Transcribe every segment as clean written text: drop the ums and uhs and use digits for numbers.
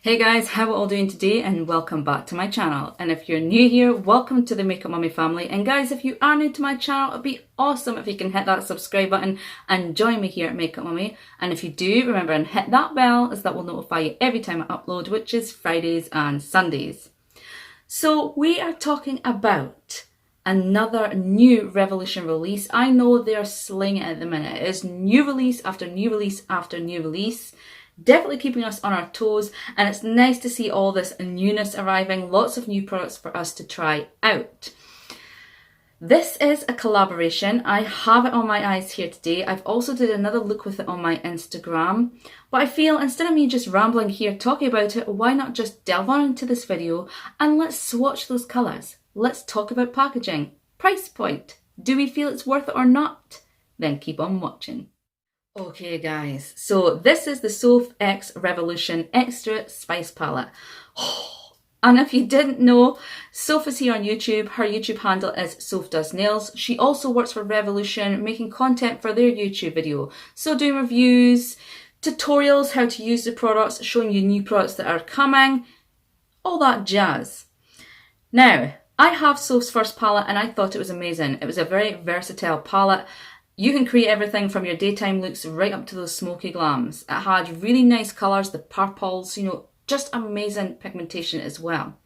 Hey guys, how are we all doing today, and welcome back to my channel. And if you're new here, welcome to the Makeup Mummy family. And guys, if you are new to my channel, it'd be awesome if you can hit that subscribe button and join me here at Makeup Mummy. And if you do, remember and hit that bell, as that will notify you every time I upload, which is Fridays and Sundays. So we are talking about another new Revolution release. I know they're slinging it at the minute. It is new release after new release after new release. Definitely keeping us on our toes, and it's nice to see all this newness arriving, lots of new products for us to try out. This is a collaboration. I have it on my eyes here today. I've also did another look with it on my Instagram, but I feel instead of me just rambling here talking about it, why not just delve on into this video and let's swatch those colours. Let's talk about packaging, price point. Do we feel it's worth it or not? Then keep on watching. Okay guys, so this is the Soph X Revolution Extra Spice Palette. And if you didn't know, Soph is here on YouTube. Her YouTube handle is Soph Does Nails. She also works for Revolution, making content for their YouTube video. So doing reviews, tutorials, how to use the products, showing you new products that are coming, all that jazz. Now, I have Soph's first palette and I thought it was amazing. It was a very versatile palette. You can create everything from your daytime looks right up to those smoky glams. It had really nice colours, the purples, just amazing pigmentation as well.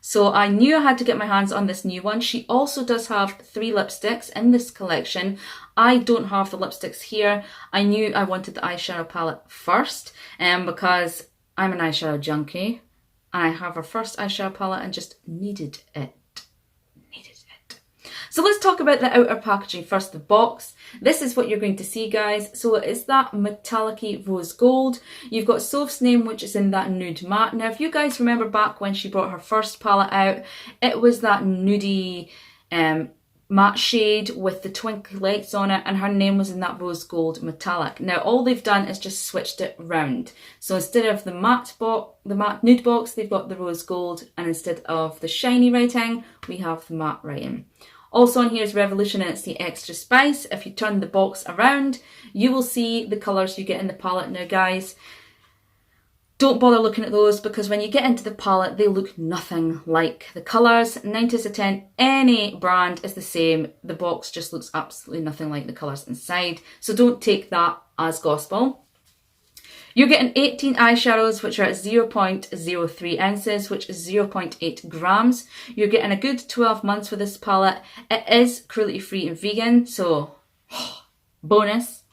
So I knew I had to get my hands on this new one. She also does have 3 lipsticks in this collection. I don't have the lipsticks here. I knew I wanted the eyeshadow palette first, because I'm an eyeshadow junkie. I have her first eyeshadow palette and just needed it. So let's talk about the outer packaging first, the box. This is what you're going to see, guys. So it's that metallic-y rose gold. You've got Soph's name, which is in that nude matte. Now, if you guys remember back when she brought her first palette out, it was that nudie matte shade with the twinkly lights on it, and her name was in that rose gold metallic. Now, all they've done is just switched it round. So instead of the matte nude box, they've got the rose gold, and instead of the shiny writing, we have the matte writing. Also on here is Revolution, and it's the Extra Spice. If you turn the box around, you will see the colours you get in the palette. Now guys, don't bother looking at those, because when you get into the palette, they look nothing like the colours. 9 times out of 10, any brand is the same. The box just looks absolutely nothing like the colours inside. So don't take that as gospel. You're getting 18 eyeshadows, which are at 0.03 ounces, which is 0.8 grams. You're getting a good 12 months with this palette. It is cruelty free and vegan, so bonus.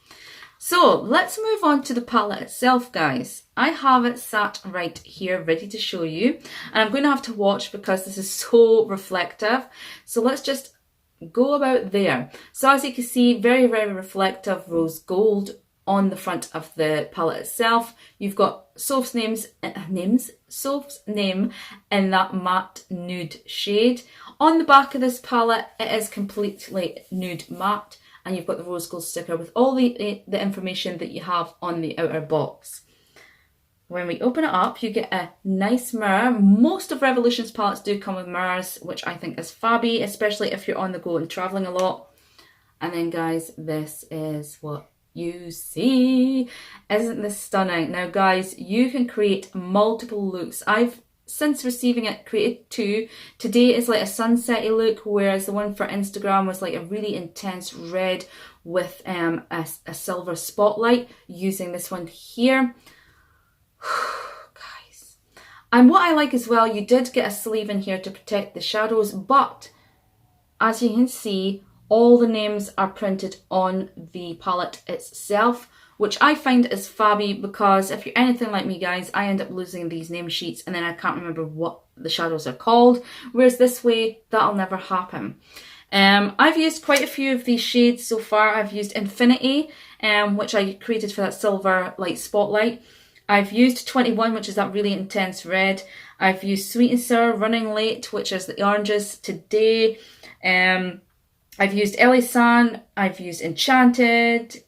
So let's move on to the palette itself, guys. I have it sat right here, ready to show you. And I'm going to have to watch because this is so reflective. So let's just go about there. So as you can see, very, very reflective rose gold on the front of the palette itself. You've got Soph's Soph's name in that matte nude shade. On the back of this palette, it is completely nude matte, and you've got the rose gold sticker with all the information that you have on the outer box. When we open it up, you get a nice mirror. Most of Revolution's palettes do come with mirrors, which I think is fabby, especially if you're on the go and traveling a lot. And then guys, this is what you see. Isn't this stunning? Now guys, you can create multiple looks. I've, since receiving it, created 2. Today is like a sunsetty look, whereas the one for Instagram was like a really intense red with a silver spotlight, using this one here. Guys, and what I like as well, you did get a sleeve in here to protect the shadows, but as you can see, all the names are printed on the palette itself, which I find is fabby, because if you're anything like me, guys, I end up losing these name sheets and then I can't remember what the shadows are called, whereas this way, that'll never happen. I've used quite a few of these shades so far. I've used Infinity, which I created for that silver light spotlight. I've used 21, which is that really intense red. I've used Sweet and Sour, Running Late, which is the oranges today. I've used Elisan, I've used Enchanted,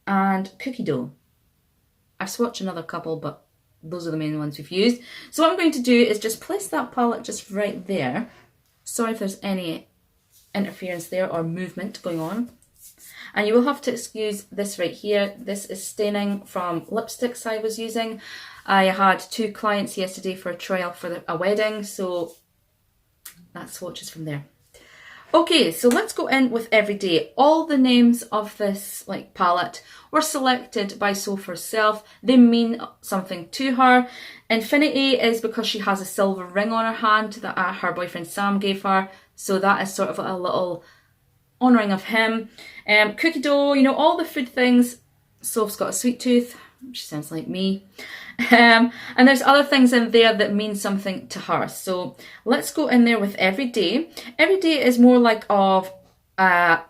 and Cookie Dough. I've swatched another couple, but those are the main ones we've used. So what I'm going to do is just place that palette just right there. Sorry if there's any interference there or movement going on. And you will have to excuse this right here. This is staining from lipsticks I was using. I had 2 clients yesterday for a trial for a wedding, so that's swatches from there. Okay, so let's go in with Everyday. All the names of this palette were selected by Soph herself. They mean something to her. Infinity is because she has a silver ring on her hand that her boyfriend Sam gave her. So that is sort of a little honouring of him. Cookie dough, you know, all the food things. Soph's got a sweet tooth. She sounds like me. And there's other things in there that mean something to her. So let's go in there with Everyday. Everyday is more like of a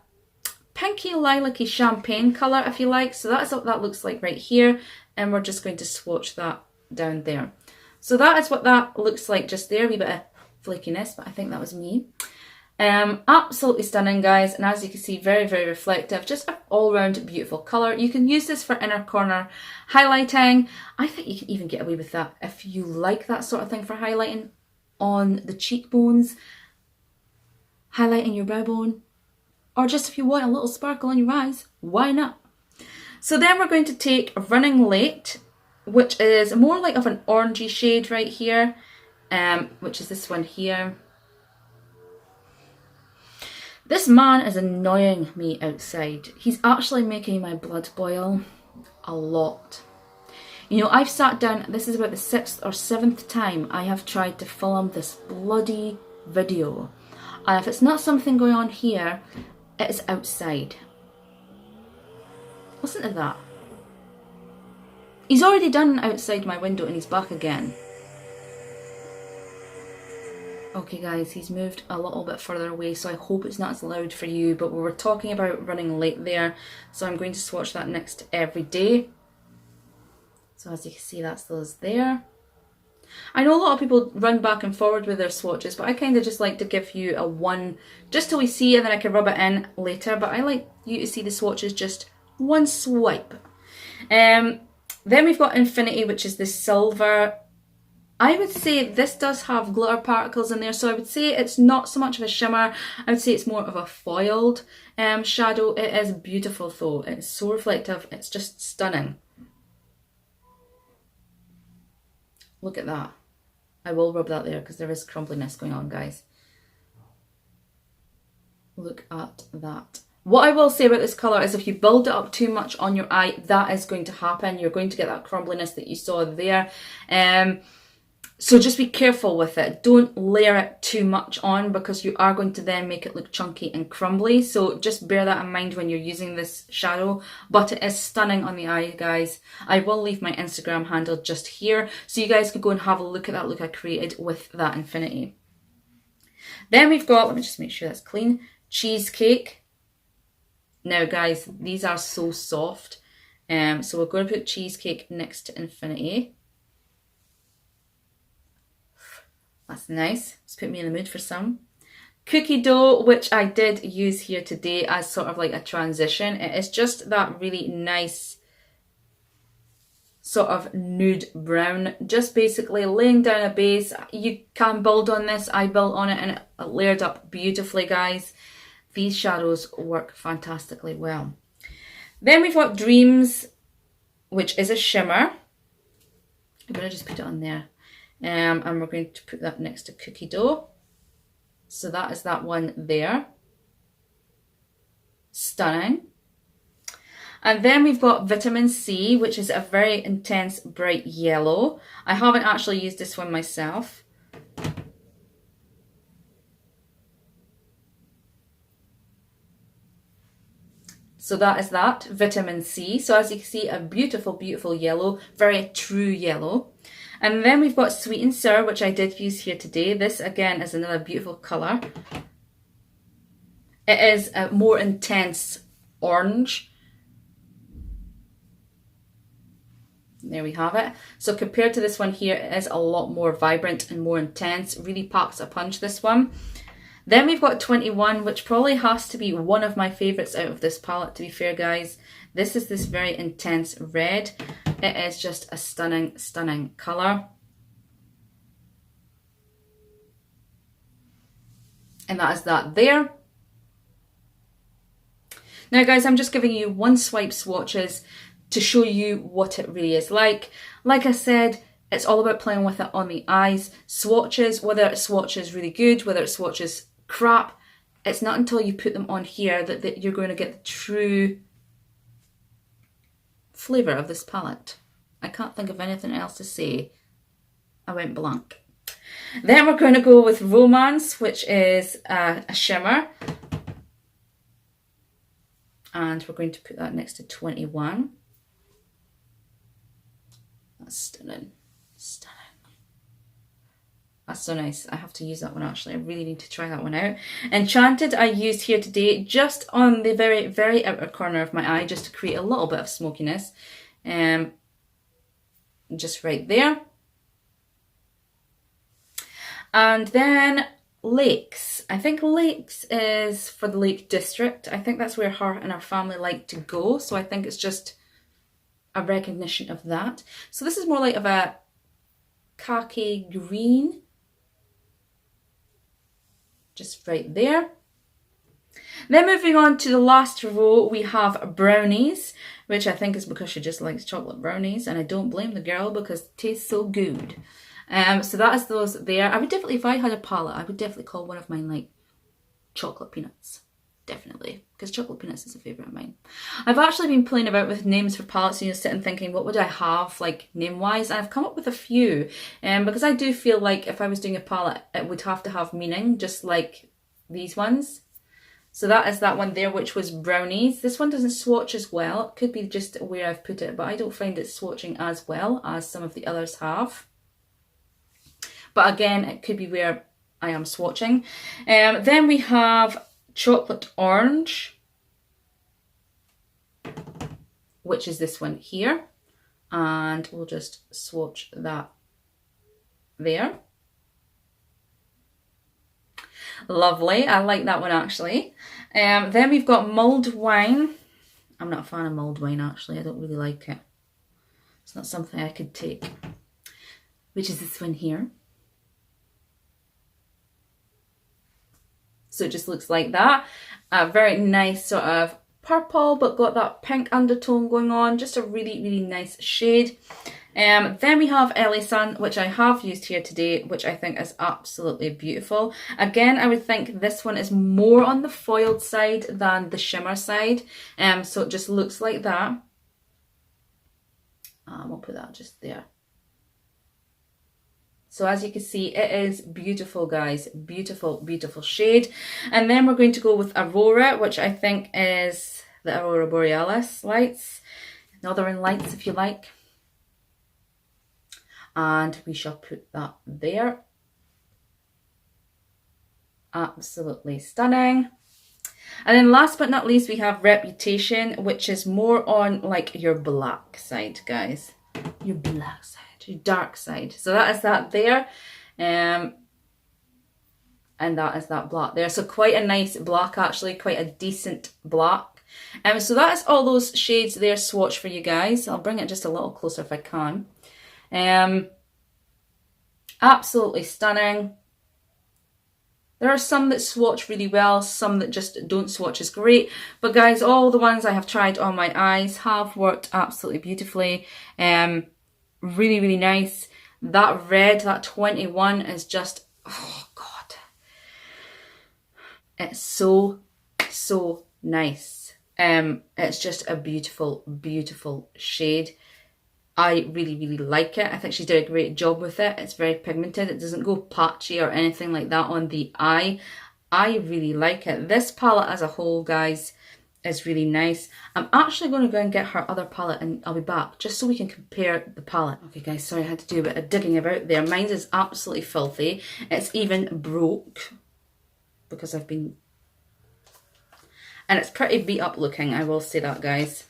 pinky lilac-y champagne colour, if you like. So that's what that looks like right here. And we're just going to swatch that down there. So that is what that looks like just there. A wee bit of flakiness, but I think that was me. Absolutely stunning, guys, and as you can see, very, very reflective, just an all-round beautiful colour. You can use this for inner corner highlighting. I think you can even get away with that if you like that sort of thing for highlighting on the cheekbones, highlighting your brow bone, or just if you want a little sparkle on your eyes, why not? So then we're going to take Running Late, which is more like of an orangey shade right here, which is this one here. This man is annoying me outside. He's actually making my blood boil a lot. You know, I've sat down, this is about the 6th or 7th time I have tried to film this bloody video. And if it's not something going on here, it is outside. Listen to that. He's already done outside my window and he's back again. Okay guys, he's moved a little bit further away, so I hope it's not as loud for you, but we were talking about Running Late there, so I'm going to swatch that next to Everyday. So as you can see, that's those there. I know a lot of people run back and forward with their swatches, but I kind of just like to give you a one, just till we see, and then I can rub it in later, but I like you to see the swatches just one swipe. Then we've got Infinity, which is the silver. I would say this does have glitter particles in there, so I would say it's not so much of a shimmer. I would say it's more of a foiled shadow. It is beautiful though. It's so reflective. It's just stunning. Look at that. I will rub that there because there is crumbliness going on, guys. Look at that. What I will say about this colour is if you build it up too much on your eye, that is going to happen. You're going to get that crumbliness that you saw there. So just be careful with it. Don't layer it too much on because you are going to then make it look chunky and crumbly. So just bear that in mind when you're using this shadow. But it is stunning on the eye, guys. I will leave my Instagram handle just here so you guys can go and have a look at that look I created with that Infinity. Then we've got, let me just make sure that's clean, Cheesecake. Now guys, these are so soft. So we're going to put Cheesecake next to Infinity. That's nice. It's put me in the mood for some. Cookie dough, which I did use here today as sort of like a transition. It is just that really nice sort of nude brown. Just basically laying down a base. You can build on this. I built on it and it layered up beautifully, guys. These shadows work fantastically well. Then we've got Dreams, which is a shimmer. I'm going to just put it on there. And we're going to put that next to Cookie Dough. So that is that one there. Stunning. And then we've got Vitamin C, which is a very intense bright yellow. I haven't actually used this one myself. So that is that, Vitamin C. So as you can see, a beautiful, beautiful yellow, very true yellow. And then we've got Sweet and Sour, which I did use here today. This, again, is another beautiful colour. It is a more intense orange. There we have it. So compared to this one here, it is a lot more vibrant and more intense. Really packs a punch, this one. Then we've got 21, which probably has to be one of my favourites out of this palette, to be fair, guys. This is this very intense red. It is just a stunning, stunning colour. And that is that there. Now, guys, I'm just giving you one swipe swatches to show you what it really is like. Like I said, it's all about playing with it on the eyes. Swatches, whether it swatches really good, whether it swatches crap, it's not until you put them on here that you're going to get the true flavour of this palette. I can't think of anything else to say. I went blank. Then we're going to go with Romance, which is a shimmer. And we're going to put that next to 21. That's stunning. Stunning. That's so nice. I have to use that one actually. I really need to try that one out. Enchanted I used here today just on the very, very outer corner of my eye, just to create a little bit of smokiness. Just right there. And then Lakes. I think Lakes is for the Lake District. I think that's where her and her family like to go. So I think it's just a recognition of that. So this is more like of a khaki green. Just right there. Then moving on to the last row, we have Brownies, which I think is because she just likes chocolate brownies, and I don't blame the girl because it tastes so good. So that is those there. I would definitely, if I had a palette, I would definitely call one of mine like chocolate peanuts. Definitely, because chocolate peanuts is a favourite of mine. I've actually been playing about with names for palettes, you know, sitting thinking, what would I have, like, name-wise? And I've come up with a few, because I do feel like if I was doing a palette, it would have to have meaning, just like these ones. So that is that one there, which was Brownies. This one doesn't swatch as well. It could be just where I've put it, but I don't find it swatching as well as some of the others have. But again, it could be where I am swatching. Then we have Chocolate Orange, which is this one here. And we'll just swatch that there. Lovely, I like that one actually. Then we've got Mulled Wine. I'm not a fan of mulled wine actually, I don't really like it. It's not something I could take. Which is this one here. So it just looks like that. A very nice sort of purple, but got that pink undertone going on. Just a really, really nice shade. Then we have LA Sun, which I have used here today, which I think is absolutely beautiful. Again, I would think this one is more on the foiled side than the shimmer side. So it just looks like that. We'll put that just there. So as you can see, it is beautiful, guys. Beautiful, beautiful shade. And then we're going to go with Aurora, which I think is the Aurora Borealis lights. Northern Lights, if you like. And we shall put that there. Absolutely stunning. And then last but not least, we have Reputation, which is more on like your black side, guys. Your black side. Your dark side. So that is that there, and that is that black there. So quite a nice black actually, quite a decent black. So that is all those shades there swatch for you guys. I'll bring it just a little closer if I can. Absolutely stunning. There are some that swatch really well, some that just don't swatch as great. But guys, all the ones I have tried on my eyes have worked absolutely beautifully. Really, really nice. That red, that 21 is just, oh God. It's so, so nice. It's just a beautiful, beautiful shade. I really, really like it. I think she did a great job with it. It's very pigmented. It doesn't go patchy or anything like that on the eye. I really like it. This palette as a whole, guys, is really nice. I'm actually going to go and get her other palette and I'll be back just so we can compare the palette. Okay guys, sorry I had to do a bit of digging about there. Mine is absolutely filthy. It's even broke because I've been... And it's pretty beat up looking, I will say that, guys.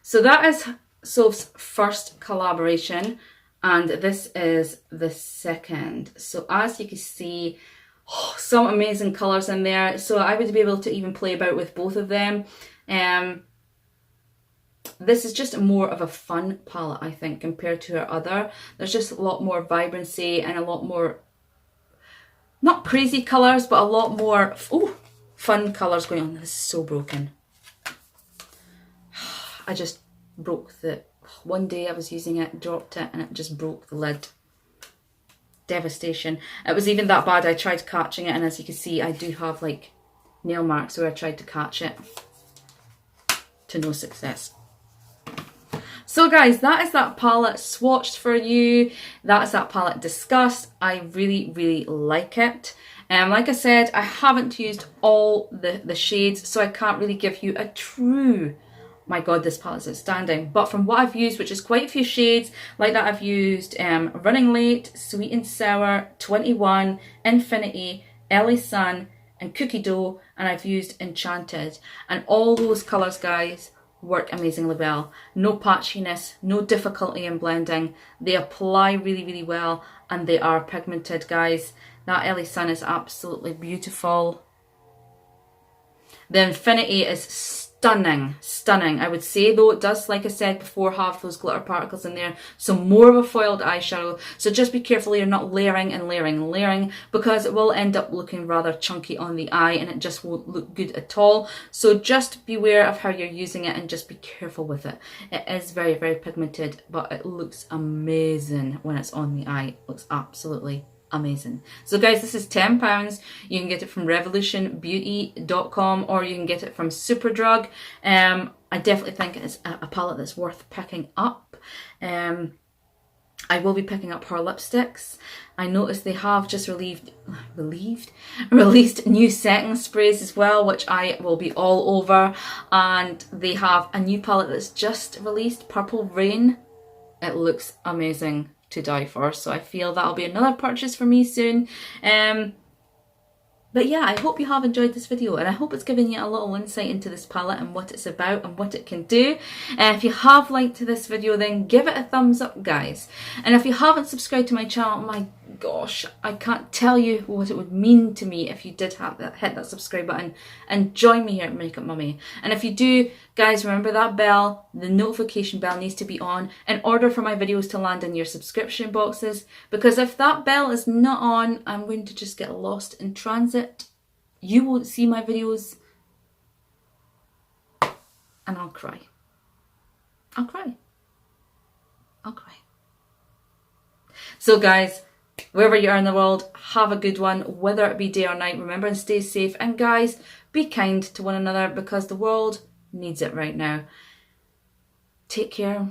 So that is Soph's first collaboration and this is the second. So as you can see, some amazing colours in there. So I would be able to even play about with both of them. This is just more of a fun palette, I think, compared to her other. There's just a lot more vibrancy and a lot more, not crazy colours, but a lot more fun colours going on. This is so broken. I just broke the One day I was using it, dropped it, and it just broke the lid. Devastation. It was even that bad I tried catching it, and as you can see I do have like nail marks where I tried to catch it to no success. So guys, that is that palette swatched for you. That's that palette discussed. I really like it. Like I said, I haven't used all the shades, so I can't really give you a true, my god, this palette is outstanding. But from what I've used, which is quite a few shades, like that I've used Running Late, Sweet and Sour, 21, Infinity, LA Sun, and Cookie Dough, and I've used Enchanted. And all those colours, guys, work amazingly well. No patchiness, no difficulty in blending. They apply really well, and they are pigmented, guys. That LA Sun is absolutely beautiful. The Infinity is stunning. I would say, though, it does, like I said before, have those glitter particles in there, so more of a foiled eyeshadow. So just be careful you're not layering and layering, because it will end up looking rather chunky on the eye and it just won't look good at all. So just beware of how you're using it and just be careful with it. It is very pigmented, but it looks amazing when it's on the eye. It looks absolutely amazing. So guys, this is £10. You can get it from revolutionbeauty.com or you can get it from Superdrug. I definitely think it's a palette that's worth picking up. I will be picking up her lipsticks. I noticed they have just released new setting sprays as well, which I will be all over. And they have a new palette that's just released, Purple Rain. It looks amazing to die for, so I feel that'll be another purchase for me soon. But yeah, I hope you have enjoyed this video, and I hope it's given you a little insight into this palette and what it's about and what it can do. If you have liked this video, then give it a thumbs up, guys. And if you haven't subscribed to my channel, my gosh, I can't tell you what it would mean to me if you did hit that subscribe button and join me here at Makeup Mummy. And if you do, guys, remember that bell, the notification bell needs to be on in order for my videos to land in your subscription boxes, because if that bell is not on, I'm going to just get lost in transit. You won't see my videos and I'll cry. I'll cry. So guys, wherever you are in the world, have a good one, whether it be day or night. Remember and stay safe. And guys, be kind to one another because the world needs it right now. Take care.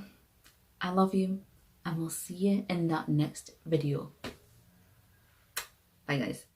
I love you. And we'll see you in that next video. Bye, guys.